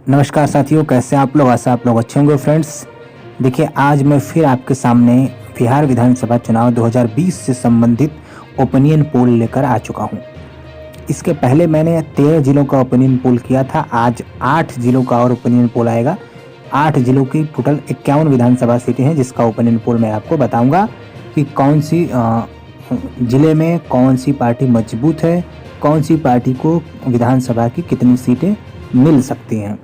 नमस्कार साथियों, कैसे आप लोग? आशा आप लोग अच्छे होंगे फ्रेंड्स। देखिए, आज मैं फिर आपके सामने बिहार विधानसभा चुनाव 2020 से संबंधित ओपिनियन पोल लेकर आ चुका हूं। इसके पहले मैंने 13 जिलों का ओपिनियन पोल किया था। आज 8 जिलों का और ओपिनियन पोल आएगा। 8 जिलों की टोटल 51 विधानसभा सीटें हैं, जिसका ओपिनियन पोल मैं आपको बताऊंगा कि कौन सी जिले में कौन सी पार्टी मजबूत है, कौन सी पार्टी को विधानसभा की कितनी सीटें मिल सकती हैं।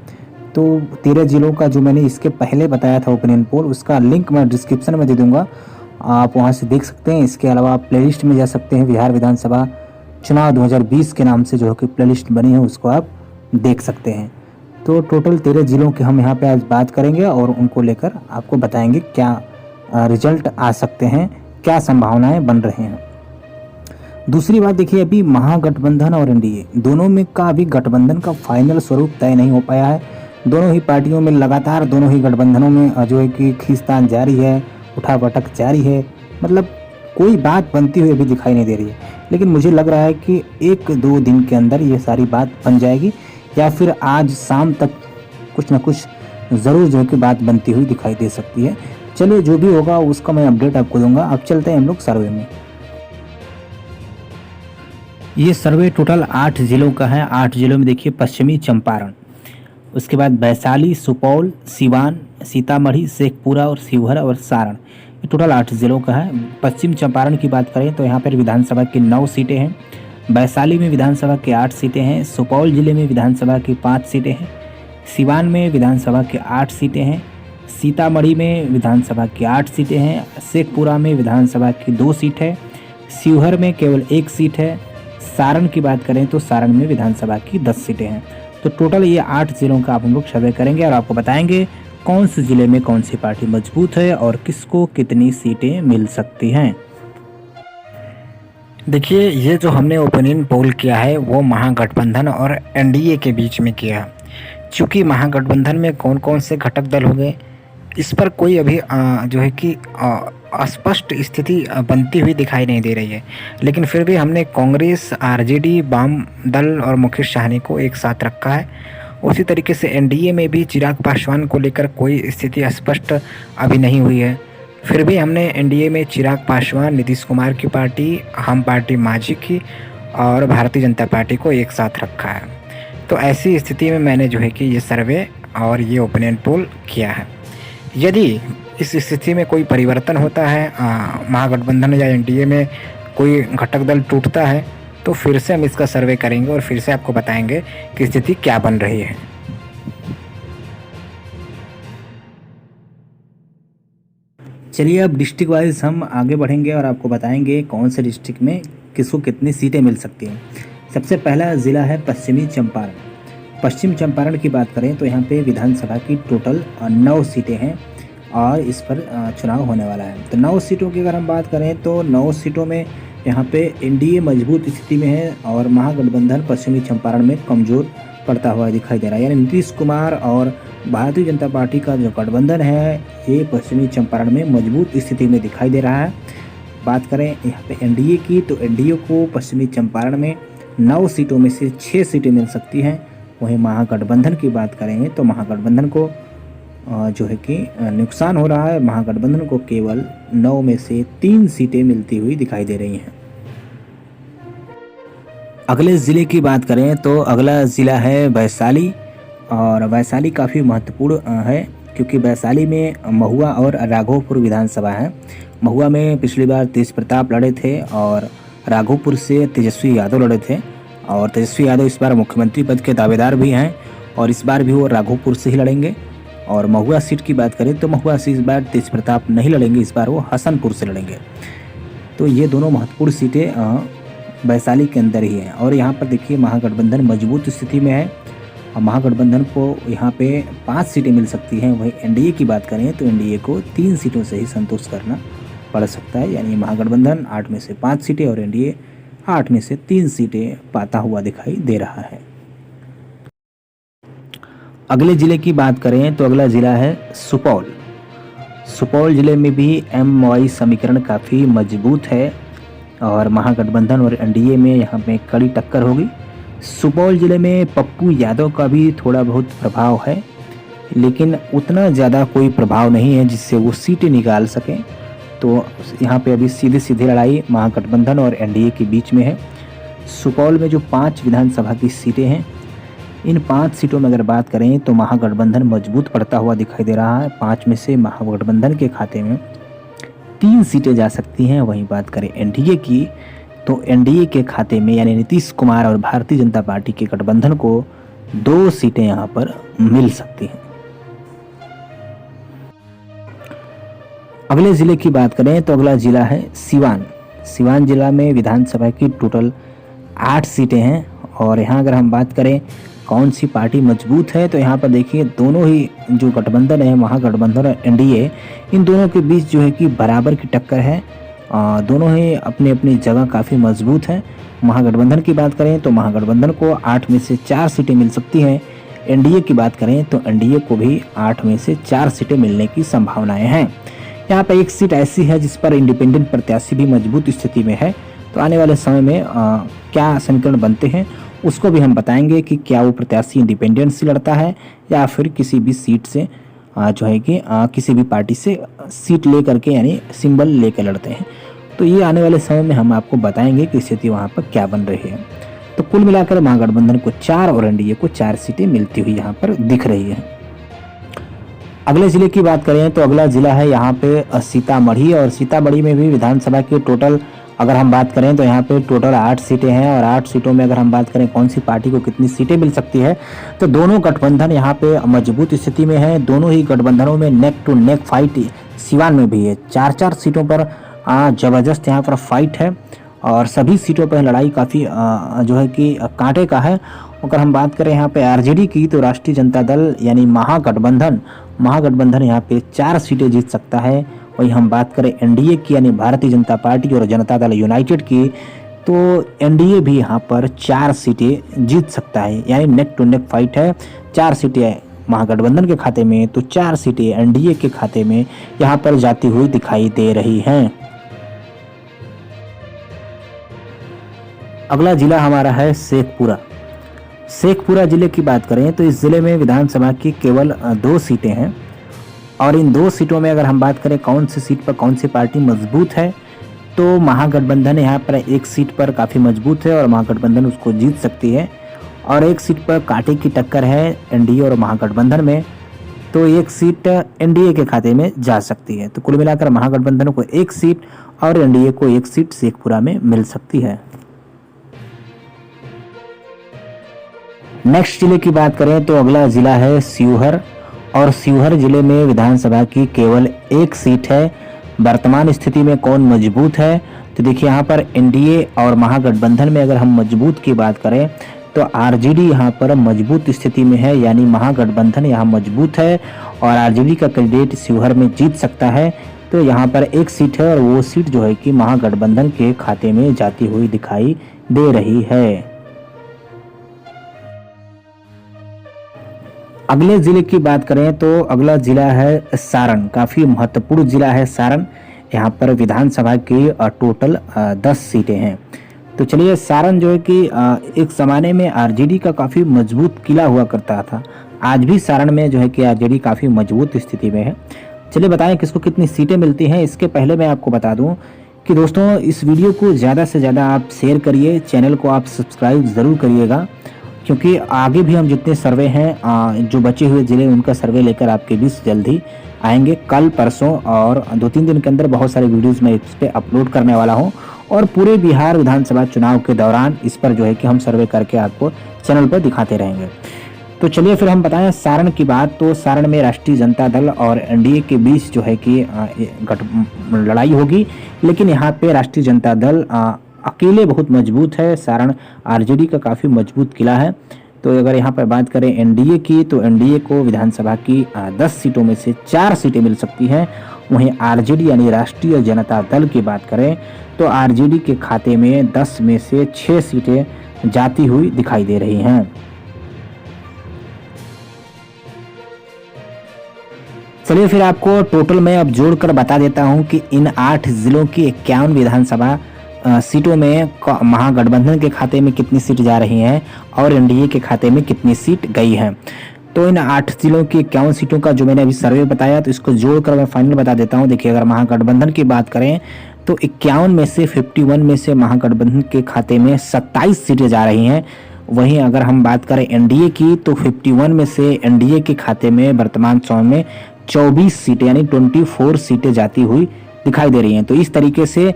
तो 13 जिलों का जो मैंने इसके पहले बताया था ओपिनियन पोल, उसका लिंक मैं डिस्क्रिप्शन में दे दूंगा, आप वहां से देख सकते हैं। इसके अलावा आप प्लेलिस्ट में जा सकते हैं, बिहार विधानसभा चुनाव 2020 के नाम से जो कि प्लेलिस्ट बनी है उसको आप देख सकते हैं। तो टोटल 13 जिलों की हम यहाँ पे आज बात करेंगे और उनको लेकर आपको बताएंगे क्या रिजल्ट आ सकते हैं, क्या संभावनाएं बन रही हैं। दूसरी बात देखिए, अभी महागठबंधन और एनडीए दोनों में का अभी गठबंधन का फाइनल स्वरूप तय नहीं हो पाया है। दोनों ही पार्टियों में लगातार दोनों ही गठबंधनों में जो है कि खींचतान जारी है, उठापटक जारी है। मतलब कोई बात बनती हुई अभी दिखाई नहीं दे रही है। लेकिन मुझे लग रहा है कि 1-2 दिन के अंदर ये सारी बात बन जाएगी, या फिर आज शाम तक कुछ ना कुछ ज़रूर जो है कि बात बनती हुई दिखाई दे सकती है। चलिए, जो भी होगा उसका मैं अपडेट आपको दूंगा। अब चलते हैं हम लोग सर्वे में। ये सर्वे टोटल 8 जिलों का है। 8 जिलों में देखिए, पश्चिमी चंपारण, उसके बाद वैशाली, सुपौल, सिवान, सीतामढ़ी, शेखपुरा और शिवहर और सारण, ये टोटल 8 जिलों का है। पश्चिम चंपारण की बात करें तो यहाँ पर विधानसभा की 9 सीटें हैं। वैशाली में विधानसभा की 8 सीटें हैं। सुपौल जिले में विधानसभा की 5 सीटें हैं। सिवान में विधानसभा की 8 सीटें हैं। सीतामढ़ी में विधानसभा की 8 सीटें हैं। शेखपुरा में विधानसभा की 2 सीट है। शिवहर में केवल 1 सीट है। सारण की बात करें तो सारण में विधानसभा की 10 सीटें हैं। तो टोटल ये 8 जिलों का आप हम लोग सर्वे करेंगे और आपको बताएंगे कौन से जिले में कौन सी पार्टी मजबूत है और किसको कितनी सीटें मिल सकती हैं। देखिए, ये जो हमने ओपिनियन पोल किया है वो महागठबंधन और एनडीए के बीच में किया है। चूँकि महागठबंधन में कौन कौन से घटक दल होंगे, इस पर कोई अभी जो है कि स्पष्ट स्थिति बनती हुई दिखाई नहीं दे रही है। लेकिन फिर भी हमने कांग्रेस, आरजेडी, वाम दल और मुकेश सहनी को एक साथ रखा है। उसी तरीके से एनडीए में भी चिराग पासवान को लेकर कोई स्थिति स्पष्ट अभी नहीं हुई है। फिर भी हमने एनडीए में चिराग पासवान, नीतीश कुमार की पार्टी, हम पार्टी मांझी की और भारतीय जनता पार्टी को एक साथ रखा है। तो ऐसी स्थिति में मैंने जो है कि ये सर्वे और ये ओपिनियन पोल किया है। यदि इस स्थिति में कोई परिवर्तन होता है, महागठबंधन या एनडीए में कोई घटक दल टूटता है, तो फिर से हम इसका सर्वे करेंगे और फिर से आपको बताएंगे कि स्थिति क्या बन रही है। चलिए, अब डिस्ट्रिक्ट वाइज हम आगे बढ़ेंगे और आपको बताएंगे कौन से डिस्ट्रिक्ट में किसको कितनी सीटें मिल सकती हैं। सबसे पहला ज़िला है पश्चिमी चंपारण। पश्चिम चंपारण की बात करें तो यहाँ पे विधानसभा की टोटल 9 सीटें हैं और इस पर चुनाव होने वाला है। तो 9 सीटों की अगर हम बात करें तो 9 सीटों में यहाँ पे एनडीए मजबूत स्थिति में है और महागठबंधन पश्चिमी चंपारण में कमज़ोर पड़ता हुआ दिखाई दे रहा है। यानी नीतीश कुमार और भारतीय जनता पार्टी का जो गठबंधन है ये पश्चिमी चंपारण में मजबूत स्थिति में दिखाई दे रहा है। बात करें यहाँ पे एनडीए की, तो एनडीए को पश्चिमी चंपारण में 9 सीटों में से 6 सीटें मिल सकती हैं। वहीं महागठबंधन की बात करेंगे तो महागठबंधन को जो है कि नुकसान हो रहा है। महागठबंधन को केवल 9 में से 3 सीटें मिलती हुई दिखाई दे रही हैं। अगले ज़िले की बात करें तो अगला ज़िला है वैशाली, और वैशाली काफ़ी महत्वपूर्ण है क्योंकि वैशाली में महुआ और राघोपुर विधानसभा है। महुआ में पिछली बार तेज प्रताप लड़े थे और राघोपुर से तेजस्वी यादव लड़े थे, और तेजस्वी यादव इस बार मुख्यमंत्री पद के दावेदार भी हैं और इस बार भी वो राघोपुर से ही लड़ेंगे। और महुआ सीट की बात करें तो महुआ से इस बार तेज प्रताप नहीं लड़ेंगे, इस बार वो हसनपुर से लड़ेंगे। तो ये दोनों महत्वपूर्ण सीटें वैशाली के अंदर ही हैं। और यहाँ पर देखिए, महागठबंधन मजबूत स्थिति में है और महागठबंधन को यहाँ पे 5 सीटें मिल सकती हैं। वहीं एनडीए की बात करें तो एनडीए को 3 सीटों से ही संतोष करना पड़ सकता है। यानी महागठबंधन 8 में से 5 सीटें और एनडीए 8 में से 3 सीटें पाता हुआ दिखाई दे रहा है। अगले ज़िले की बात करें तो अगला ज़िला है सुपौल। सुपौल ज़िले में भी एम-वाई समीकरण काफ़ी मजबूत है और महागठबंधन और एनडीए में यहाँ पे कड़ी टक्कर होगी। सुपौल जिले में पप्पू यादव का भी थोड़ा बहुत प्रभाव है, लेकिन उतना ज़्यादा कोई प्रभाव नहीं है जिससे वो सीटें निकाल सकें। तो यहाँ पे अभी सीधी सीधी लड़ाई महागठबंधन और एनडीए के बीच में है। सुपौल में जो 5 विधानसभा की सीटें हैं, इन 5 सीटों में अगर बात करें तो महागठबंधन मजबूत पड़ता हुआ दिखाई दे रहा है। 5 में से महागठबंधन के खाते में 3 सीटें जा सकती हैं। वहीं बात करें एनडीए की, तो एनडीए के खाते में यानी नीतीश कुमार और भारतीय जनता पार्टी के गठबंधन को 2 सीटें यहाँ पर मिल सकती हैं। अगले जिले की बात करें तो अगला जिला है सीवान। सीवान जिला में विधानसभा की टोटल 8 सीटें हैं। और यहाँ अगर हम बात करें कौन सी पार्टी मजबूत है, तो यहाँ पर देखिए दोनों ही जो गठबंधन है, महागठबंधन और एनडीए, इन दोनों के बीच जो है कि बराबर की टक्कर है। दोनों ही अपनी अपनी जगह काफ़ी मजबूत हैं। महागठबंधन की बात करें तो महागठबंधन को 8 में से 4 सीटें मिल सकती हैं। एनडीए की बात करें तो एनडीए को भी 8 में से 4 सीटें मिलने की संभावनाएं हैं। यहाँ पर एक सीट ऐसी है जिस पर इंडिपेंडेंट प्रत्याशी भी मजबूत स्थिति में है। तो आने वाले समय में क्या समीकरण बनते हैं उसको भी हम बताएंगे कि क्या वो प्रत्याशी इंडिपेंडेंट से लड़ता है या फिर किसी भी सीट से जो है कि किसी भी पार्टी से सीट ले करके यानी सिंबल लेकर लड़ते हैं। तो ये आने वाले समय में हम आपको बताएंगे कि स्थिति वहाँ पर क्या बन रही है। तो कुल मिलाकर महागठबंधन को 4 और एनडीए को 4 सीटें मिलती हुई यहाँ पर दिख रही है। अगले जिले की बात करें तो अगला जिला है यहाँ पे सीतामढ़ी। और सीतामढ़ी में भी विधानसभा की टोटल अगर हम बात करें तो यहाँ पे टोटल 8 सीटें हैं। और 8 सीटों में अगर हम बात करें कौन सी पार्टी को कितनी सीटें मिल सकती है, तो दोनों गठबंधन यहाँ पे मजबूत स्थिति में है। दोनों ही गठबंधनों में neck to neck fight Siwan में भी है। 4-4 सीटों पर जबरदस्त यहाँ पर फाइट है और सभी सीटों पर लड़ाई काफ़ी जो है कि कांटे का है। अगर हम बात करें यहाँ पे आरजेडी की, तो राष्ट्रीय जनता दल यानी महागठबंधन यहाँ पे 4 सीटें जीत सकता है। वहीं हम बात करें एनडीए की यानी भारतीय जनता पार्टी और जनता दल यूनाइटेड की, तो एनडीए भी यहाँ पर 4 सीटें जीत सकता है। यानी नेक टू नेक फाइट है। 4 सीटें महागठबंधन के खाते में तो 4 सीटें एनडीए के खाते में यहाँ पर जाती हुई दिखाई दे रही हैं। अगला जिला हमारा है शेखपुरा। शेखपुरा जिले की बात करें तो इस जिले में विधानसभा की केवल 2 सीटें हैं। और इन 2 सीटों में अगर हम बात करें कौन सी सीट पर कौन सी पार्टी मजबूत है, तो महागठबंधन यहाँ पर एक सीट पर काफ़ी मजबूत है और महागठबंधन उसको जीत सकती है। और एक सीट पर कांटे की टक्कर है एनडीए और महागठबंधन में, तो एक सीट एनडीए के खाते में जा सकती है। तो कुल मिलाकर महागठबंधन को 1 सीट और एनडीए को 1 सीट शेखपुरा में मिल सकती है। नेक्स्ट जिले की बात करें तो अगला जिला है शिवहर। और शिवहर जिले में विधानसभा की केवल 1 सीट है। वर्तमान स्थिति में कौन मजबूत है, तो देखिए यहाँ पर एनडीए और महागठबंधन में अगर हम मजबूत की बात करें तो आरजेडी यहाँ पर मजबूत स्थिति में है। यानी महागठबंधन यहाँ मजबूत है और आरजेडी का कैंडिडेट शिवहर में जीत सकता है। तो यहाँ पर 1 सीट है और वो सीट जो है कि महागठबंधन के खाते में जाती हुई दिखाई दे रही है। अगले जिले की बात करें तो अगला जिला है सारण। काफ़ी महत्वपूर्ण जिला है सारण। यहाँ पर विधानसभा की टोटल 10 सीटें हैं। तो चलिए, सारण जो है कि एक ज़माने में आरजेडी का काफ़ी मजबूत किला हुआ करता था। आज भी सारण में जो है कि आरजेडी काफ़ी मजबूत स्थिति में है। चलिए बताएं किसको कितनी सीटें मिलती हैं। इसके पहले मैं आपको बता दूं कि दोस्तों इस वीडियो को ज़्यादा से ज़्यादा आप शेयर करिए, चैनल को आप सब्सक्राइब ज़रूर करिएगा, क्योंकि आगे भी हम जितने सर्वे हैं जो बचे हुए ज़िले उनका सर्वे लेकर आपके बीच जल्दी आएंगे। कल परसों और 2-3 दिन के अंदर बहुत सारे वीडियोस मैं इस पर अपलोड करने वाला हूं और पूरे बिहार विधानसभा चुनाव के दौरान इस पर जो है कि हम सर्वे करके आपको चैनल पर दिखाते रहेंगे। तो चलिए फिर हम बताएं सारण की बात। तो सारण में राष्ट्रीय जनता दल और एनडीए के बीच जो है कि लड़ाई होगी, लेकिन यहाँ पे राष्ट्रीय जनता दल अकेले बहुत मजबूत है। सारण आरजेडी का काफ़ी मजबूत किला है। तो अगर यहाँ पर बात करें एनडीए की, तो एनडीए को विधानसभा की 10 सीटों में से 4 सीटें मिल सकती हैं। वहीं आरजेडी यानी राष्ट्रीय जनता दल की बात करें तो आरजेडी के खाते में 10 में से 6 सीटें जाती हुई दिखाई दे रही हैं। चलिए फिर आपको टोटल मैं अब जोड़कर बता देता हूं कि इन 8 जिलों की 51 विधानसभा सीटों में महागठबंधन के खाते में कितनी सीट जा रही हैं और एनडीए के खाते में कितनी सीट गई हैं। तो इन 8 जिलों की 51 सीटों का जो मैंने अभी सर्वे बताया, तो इसको जोड़कर मैं फाइनल बता देता हूँ। देखिए, अगर महागठबंधन की बात करें तो 51 में से 51 में से महागठबंधन के खाते में 27 सीटें जा रही हैं। वहीं अगर हम बात करें एनडीए की, तो 51 में से एनडीए के खाते में वर्तमान समय में 24 सीटें यानी 24 सीटें जाती हुई दिखाई दे रही हैं। तो इस तरीके से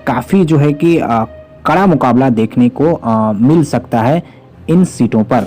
काफ़ी जो है कि कड़ा मुकाबला देखने को मिल सकता है इन सीटों पर।